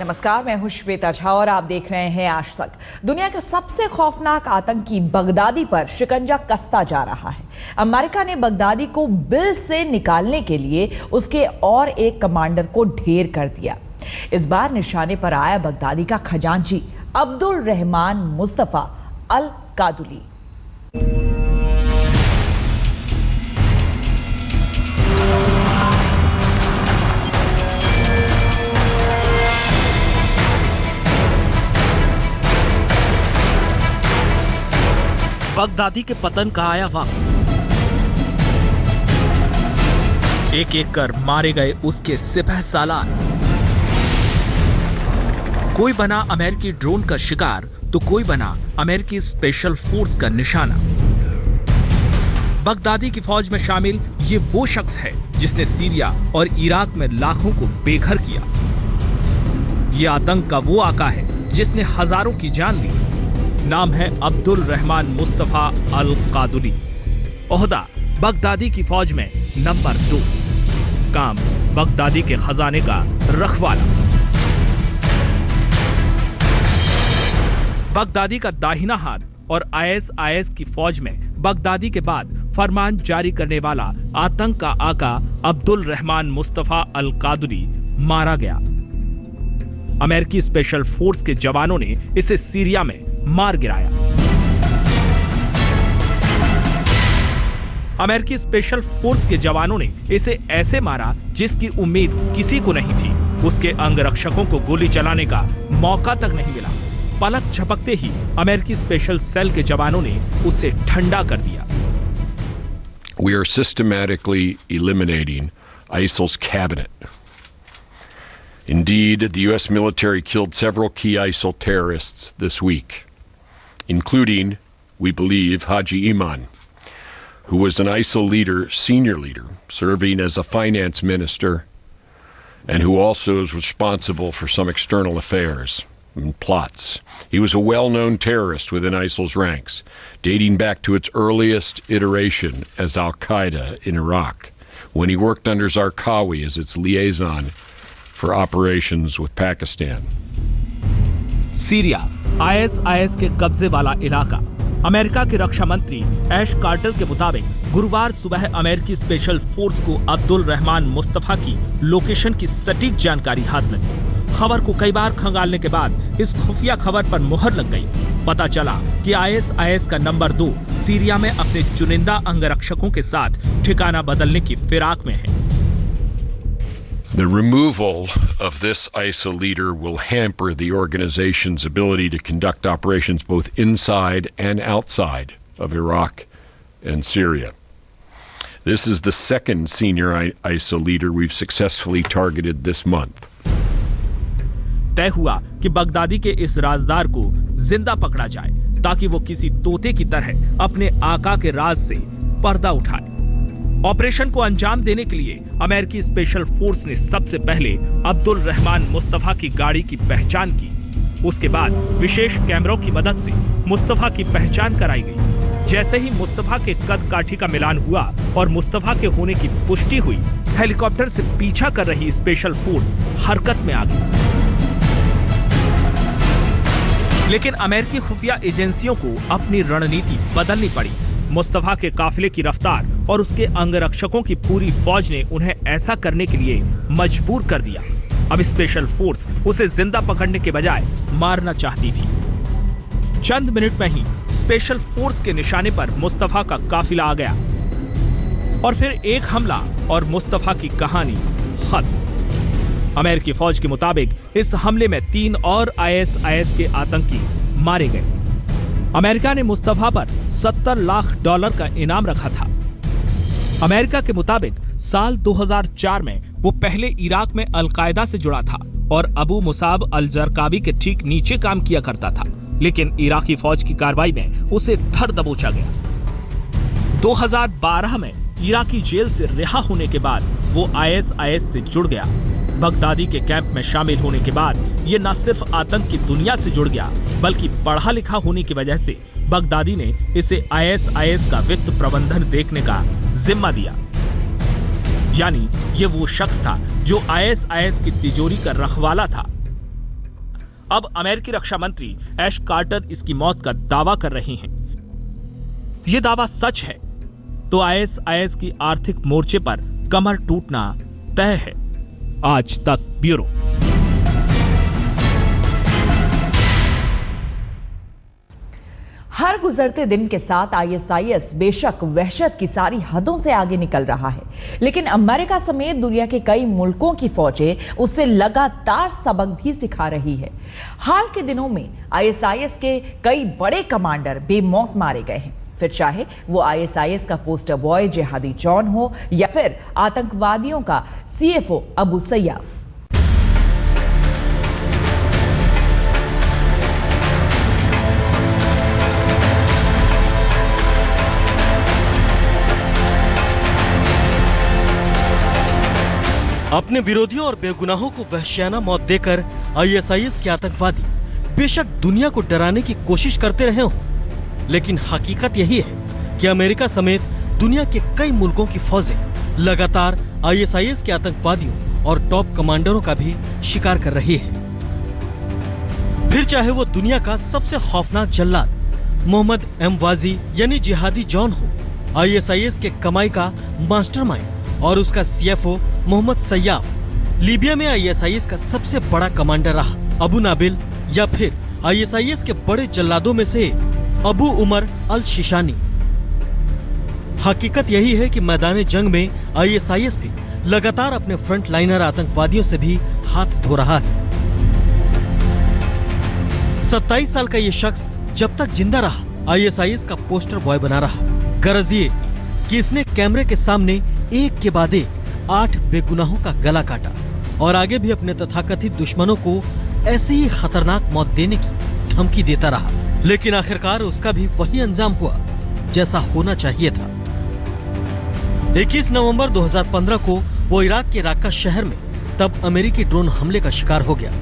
नमस्कार, मैं हूं श्वेता झा और आप देख रहे हैं आज तक। दुनिया के सबसे खौफनाक आतंकी बगदादी पर शिकंजा कसता जा रहा है। अमेरिका ने बगदादी को बिल से निकालने के लिए उसके और एक कमांडर को ढेर कर दिया। इस बार निशाने पर आया बगदादी का खजांची अब्दुल रहमान मुस्तफा अल कादुली। बगदादी के पतन का आया वक्त। एक एक कर मारे गए उसके सिपह सालार। कोई बना अमेरिकी ड्रोन का शिकार तो कोई बना अमेरिकी स्पेशल फोर्स का निशाना। बगदादी की फौज में शामिल ये वो शख्स है जिसने सीरिया और इराक में लाखों को बेघर किया। ये आतंक का वो आका है जिसने हजारों की जान ली। नाम है अब्दुल रहमान मुस्तफा अल कादुली। ओहदा बगदादी की फौज में नंबर 2। काम बगदादी के खजाने का रखवाला। बगदादी का दाहिना हाथ और आईएसआईएस की फौज में बगदादी के बाद फरमान जारी करने वाला आतंक का आका अब्दुल रहमान मुस्तफा अल कादुली मारा गया। अमेरिकी स्पेशल फोर्स के जवानों ने इसे सीरिया में मार गिराया। अमेरिकी स्पेशल फोर्स के जवानों ने इसे ऐसे मारा जिसकी उम्मीद किसी को नहीं थी। उसके अंगरक्षकों को गोली चलाने का मौका तक नहीं मिला। पलक झपकते ही अमेरिकी स्पेशल सेल के जवानों ने उसे ठंडा कर दिया। We are systematically eliminating ISIL's cabinet. Indeed, the U.S. military killed several key ISIL terrorists this week, including, we believe, Haji Iman, who was an ISIL leader, senior leader, serving as a finance minister, and who also is responsible for some external affairs and plots. He was a well-known terrorist within ISIL's ranks, dating back to its earliest iteration as Al-Qaeda in Iraq, when he worked under Zarqawi as its liaison for operations with Pakistan. Syria ISIS के कब्जे वाला इलाका। America के रक्षा मंत्री ऐश quarter के मुताबिक गुरुवार सुबह अमेरिकी स्पेशल फोर्स को अब्दुल रहमान मुस्तफा की लोकेशन की सटीक जानकारी हाथ लगी। खबर को कई बार खंगालने के बाद इस खुफिया खबर पर मुहर लग गई। पता चला कि आईएसआईएस का नंबर 2 सीरिया में अपने चुनिंदा अंगरक्षकों के साथ ठिकाना बदलने की फिराक में है। The removal of this ISIL leader will hamper the organization's ability to conduct operations both inside and outside of Iraq and Syria. This is the second senior ISIL leader we've successfully targeted this month. तय हुआ कि Baghdadi के इस राजदार को जिंदा पकड़ा जाए ताकि वो किसी तोते की तरह अपने आका के राज से पर्दा उठाए। ऑपरेशन को अंजाम देने के लिए अमेरिकी स्पेशल फोर्स ने सबसे पहले अब्दुल रहमान मुस्तफा की गाड़ी की पहचान की। उसके बाद विशेष कैमरों की मदद से मुस्तफा की पहचान कराई गई। जैसे ही मुस्तफा के कद काठी का मिलान हुआ और मुस्तफा के होने की पुष्टि हुई, हेलीकॉप्टर से पीछा कर रही स्पेशल फोर्स हरकत में आ गई। लेकिन अमेरिकी खुफिया एजेंसियों को अपनी रणनीति बदलनी पड़ी। मुस्तफा के काफिले की रफ्तार और उसके अंगरक्षकों की पूरी फौज ने उन्हें ऐसा करने के लिए मजबूर कर दिया। अब स्पेशल फोर्स उसे जिंदा पकड़ने के बजाय मारना चाहती थी। चंद मिनट में ही स्पेशल फोर्स के निशाने पर मुस्तफा का काफिला आ गया और फिर एक हमला और मुस्तफा की कहानी खत्म। अमेरिकी फौज के मुताबिक इस हमले में 3 और आईएसआईएस के आतंकी मारे गए। अमेरिका ने मुस्तफा पर $70 लाख का इनाम रखा था। अमेरिका के मुताबिक साल 2004 में वो पहले इराक में अलकायदा से जुड़ा था और अबू मुसाब अल जरकावी के ठीक नीचे काम किया करता था, लेकिन इराकी फौज की कार्रवाई में उसे धर दबोचा गया। 2012 में इराकी जेल से रिहा होने के बाद वो आईएसआईएस से जुड़ गया। बगदादी के कैंप में शामिल होने के बाद ये न सिर्फ आतंक की दुनिया से जुड़ गया, बल्कि पढ़ा लिखा होने की वजह से बगदादी ने इसे आईएसआईएस का वित्त प्रबंधन देखने का जिम्मा दिया। यानी ये वो शख्स था जो आईएसआईएस की तिजोरी का रखवाला था। अब अमेरिकी रक्षा मंत्री ऐश कार्टर इसकी मौत का दावा कर रहे हैं। ये दावा सच है तो आईएसआईएस की आर्थिक मोर्चे पर कमर टूटना तय है। आज तक ब्यूरो। हर गुजरते दिन के साथ आईएसआईएस बेशक वहशत की सारी हदों से आगे निकल रहा है, लेकिन अमेरिका समेत दुनिया के कई मुल्कों की फौजें उससे लगातार सबक भी सिखा रही है। हाल के दिनों में आईएसआईएस के कई बड़े कमांडर बेमौत मारे गए हैं, फिर चाहे वो आईएसआईएस का पोस्टर बॉय जिहादी जॉन हो या फिर आतंकवादियों का सीएफओ अबू सयाफ। अपने विरोधियों और बेगुनाहों को वहशियाना मौत देकर आईएसआईएस के आतंकवादी बेशक दुनिया को डराने की कोशिश करते रहे हों, लेकिन हकीकत यही है कि अमेरिका समेत दुनिया के कई मुल्कों की फौजें लगातार आईएसआईएस के आतंकवादियों और टॉप कमांडरों का भी शिकार कर रही है। फिर चाहे वो दुनिया का सबसे खौफनाक जल्लाद मोहम्मद एम वाजी यानी जिहादी जॉन हो, आईएसआईएस के कमाई का मास्टरमाइंड और उसका सीएफओ मोहम्मद सयाफ, लीबिया में आईएसआईएस का सबसे बड़ा कमांडर रहा अबू नाबिल, या फिर आईएसआईएस के बड़े जल्लादों में से अबू उमर अल शिशानी। हकीकत यही है कि मैदान जंग में आईएसआईएस भी लगातार अपने फ्रंट लाइनर आतंकवादियों से भी हाथ धो रहा है। 27 साल का ये शख्स जब तक जिंदा रहा आईएसआईएस का पोस्टर बॉय बना रहा। गरज ये कि इसने कैमरे के सामने एक के बाद एक 8 बेगुनाहों का गला काटा और आगे भी अपने तथाकथित दुश्मनों को ऐसी ही खतरनाक मौत देने की धमकी देता रहा, लेकिन आखिरकार उसका भी वही अंजाम हुआ जैसा होना चाहिए था। 21 नवंबर 2015 को वो इराक के राक्का शहर में तब अमेरिकी ड्रोन हमले का शिकार हो गया,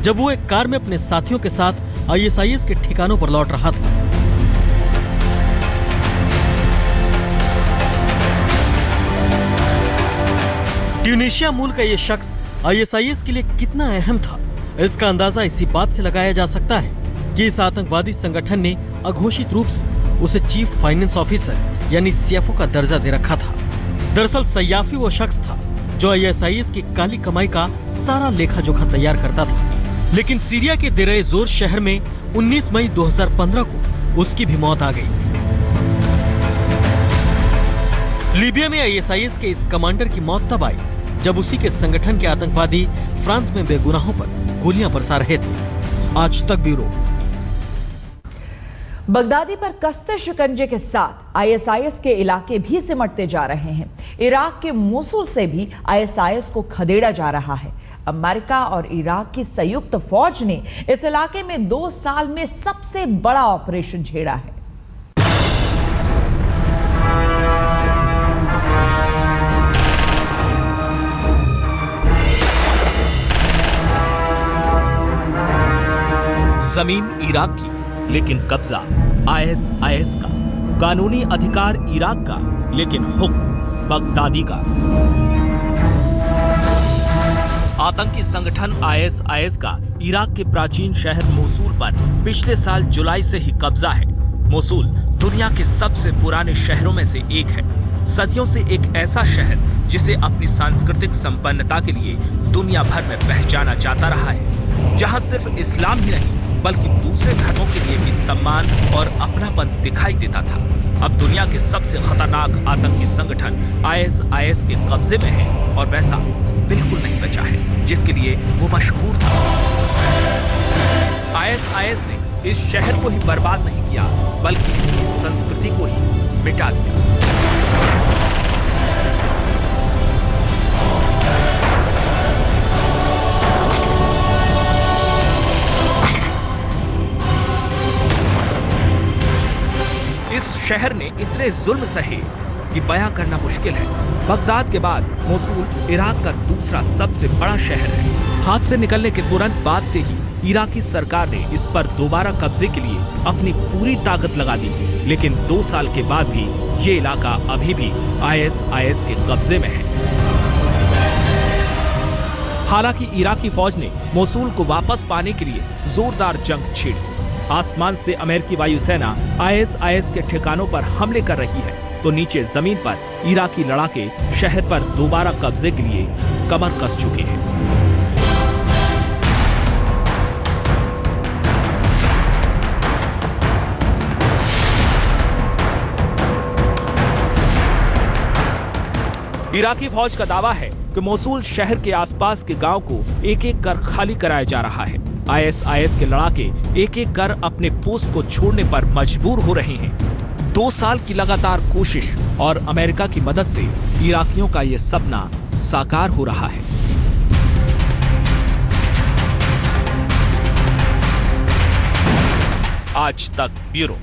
जब वो एक कार में अपने साथियों के साथ आईएसआईएस के ठिकानों पर लौट रहा था। ट्यूनीशिया मूल का ये शख्स आईएसआईएस के लिए कितना अहम था, इसका अंदाजा इसी बात से लगाया जा सकता है कि इस आतंकवादी संगठन ने अघोषित रूप से उसे चीफ फाइनेंस ऑफिसर यानी सीएफओ का दर्जा दे रखा था। दरअसल सयाफी वो शख्स था जो आईएसआईएस की काली कमाई का सारा लेखा जोखा तैयार करता था, लेकिन सीरिया के देर ए जोर शहर में 19 मई 2015 को उसकी भी मौत आ गई। लीबिया में आईएसआईएस के इस कमांडर की मौत तब आई जब उसी के संगठन के आतंकवादी फ्रांस में बेगुनाहों पर गोलियां बरसा रहे थे। आज तक ब्यूरो। बगदादी पर कसते शिकंजे के साथ आईएसआईएस के इलाके भी सिमटते जा रहे हैं। इराक के मोसुल से भी आईएसआईएस को खदेड़ा जा रहा है। अमेरिका और इराक की संयुक्त फौज ने इस इलाके में 2 साल में सबसे बड़ा ऑपरेशन छेड़ा है। जमीन इराक की लेकिन कब्जा आईएसआईएस का, कानूनी अधिकार इराक का लेकिन हुक्म बगदादी का। आतंकी संगठन आईएसआईएस का इराक के प्राचीन शहर मोसूल पर पिछले साल जुलाई से ही कब्जा है। मोसूल दुनिया के सबसे पुराने शहरों में से एक है। सदियों से एक ऐसा शहर जिसे अपनी सांस्कृतिक संपन्नता के लिए दुनिया भर में पहचाना जाता रहा है, जहां सिर्फ इस्लाम ही नहीं बल्कि दूसरे धर्मों के लिए भी सम्मान और अपनापन दिखाई देता था। अब दुनिया के सबसे खतरनाक आतंकी संगठन आईएसआईएस के कब्जे में है और वैसा बिल्कुल नहीं बचा है जिसके लिए वो मशहूर था। आईएसआईएस ने इस शहर को ही बर्बाद नहीं किया बल्कि इसकी संस्कृति को ही मिटा दिया। इस शहर ने इतने जुल्म सहे कि बयां करना मुश्किल है। बगदाद के बाद मोसूल इराक का दूसरा सबसे बड़ा शहर है। हाथ से निकलने के तुरंत बाद से ही इराकी सरकार ने इस पर दोबारा कब्जे के लिए अपनी पूरी ताकत लगा दी, लेकिन 2 साल के बाद भी ये इलाका अभी भी आईएसआईएस के कब्जे में है। हालांकि इराकी फौज ने मोसूल को वापस पाने के लिए जोरदार जंग छेड़ी। आसमान से अमेरिकी वायुसेना ISIS के ठिकानों पर हमले कर रही है, तो नीचे जमीन पर इराकी लड़ाके शहर पर दोबारा कब्जे के लिए कमर कस चुके हैं। इराकी फौज का दावा है कि मोसूल शहर के आसपास के गांव को एक एक कर खाली कराया जा रहा है। ISIS के लड़ाके एक एक कर अपने पोस्ट को छोड़ने पर मजबूर हो रहे हैं। 2 साल की लगातार कोशिश और अमेरिका की मदद से इराकियों का ये सपना साकार हो रहा है। आज तक ब्यूरो।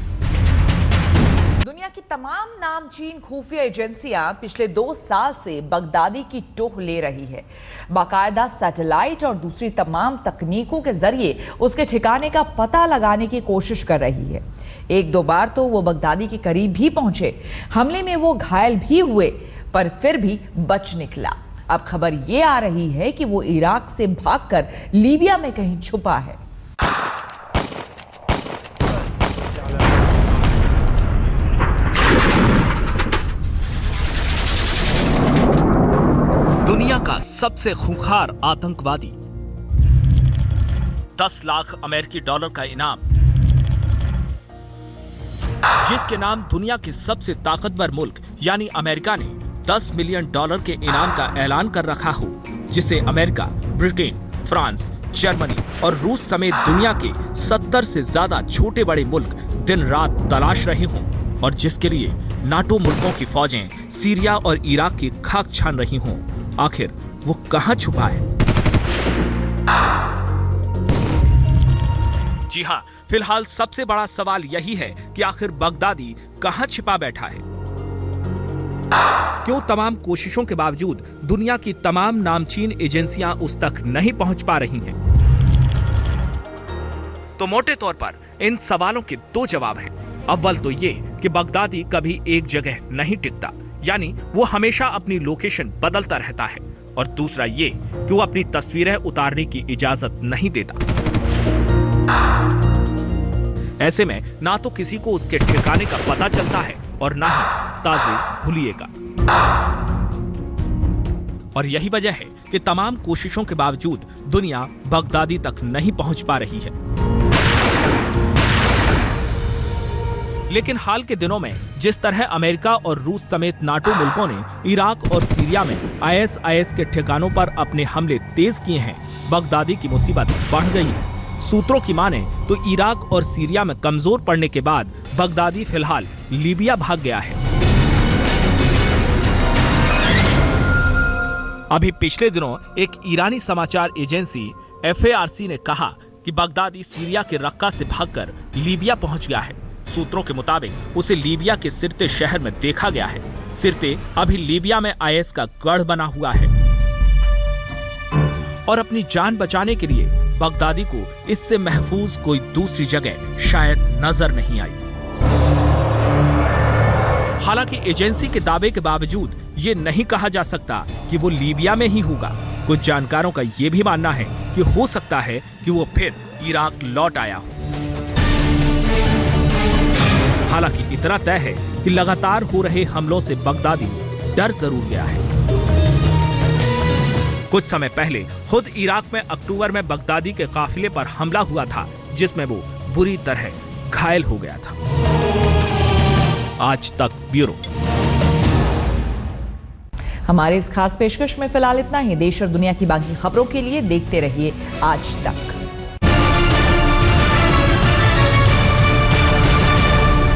दुनिया की तमाम नामचीन खुफिया एजेंसियां पिछले 2 साल से बगदादी की टोह ले रही है। बाकायदा सैटेलाइट और दूसरी तमाम तकनीकों के जरिए उसके ठिकाने का पता लगाने की कोशिश कर रही है। 1-2 बार तो वो बगदादी के करीब भी पहुंचे। हमले में वो घायल भी हुए, पर फिर भी बच निकला। अब खबर ये आ रही है कि वो इराक से भागकर लीबिया में कहीं छुपा है। दुनिया का सबसे खूंखार आतंकवादी, 10 लाख अमेरिकी डॉलर का इनाम, जिसके नाम दुनिया के सबसे ताकतवर मुल्क यानी अमेरिका ने 10 मिलियन डॉलर के इनाम का ऐलान कर रखा हो, जिसे अमेरिका, ब्रिटेन, फ्रांस, जर्मनी और रूस समेत दुनिया के 70 से ज्यादा छोटे बड़े मुल्क दिन रात तलाश रहे हों, और जिसके लिए नाटो मुल्कों की फौजें सीरिया और इराक की खाक छान रही हों। आखिर वो कहां छुपा है? जी हां, फिलहाल सबसे बड़ा सवाल यही है कि आखिर बगदादी कहां छिपा बैठा है। क्यों तमाम कोशिशों के बावजूद दुनिया की तमाम नामचीन एजेंसियां उस तक नहीं पहुंच पा रही हैं? तो मोटे तौर पर इन सवालों के 2 जवाब हैं। अव्वल तो ये कि बगदादी कभी एक जगह नहीं टिकता, यानी वो हमेशा अपनी लोकेशन बदलता रहता है, और दूसरा ये कि वो अपनी तस्वीरें उतारने की इजाजत नहीं देता। ऐसे में ना तो किसी को उसके ठिकाने का पता चलता है और ना ही ताजे हुलिये का। और यही वजह है कि तमाम कोशिशों के बावजूद दुनिया बगदादी तक नहीं पहुंच पा रही है। लेकिन हाल के दिनों में जिस तरह अमेरिका और रूस समेत नाटो मुल्कों ने इराक और सीरिया में ISIS के ठिकानों पर अपने हमले तेज किए हैं, बगदादी की मुसीबत बढ़ गई है। सूत्रों की माने तो इराक और सीरिया में कमजोर पड़ने के बाद बगदादी फिलहाल लीबिया भाग गया है। अभी पिछले दिनों एक ईरानी समाचार एजेंसी FARC ने कहा कि बगदादी सीरिया के रक्का से भागकर लीबिया पहुंच गया है। सूत्रों के मुताबिक उसे लीबिया के सिरते शहर में देखा गया है। सिरते अभी लीबिया में IS का गढ़ बना हुआ है, और अपनी जान बचाने के लिए बगदादी को इससे महफूज कोई दूसरी जगह शायद नजर नहीं आई। हालांकि एजेंसी के दावे के बावजूद ये नहीं कहा जा सकता कि वो लीबिया में ही होगा। कुछ जानकारों का ये भी मानना है कि हो सकता है कि वो फिर इराक लौट आया हो। हालांकि इतना तय है कि लगातार हो रहे हमलों से बगदादी डर जरूर गया है। कुछ समय पहले खुद इराक में अक्टूबर में बगदादी के काफिले पर हमला हुआ था, जिसमें वो बुरी तरह घायल हो गया था। आज तक ब्यूरो। हमारे इस खास पेशकश में फिलहाल इतना ही। देश और दुनिया की बाकी खबरों के लिए देखते रहिए आज तक।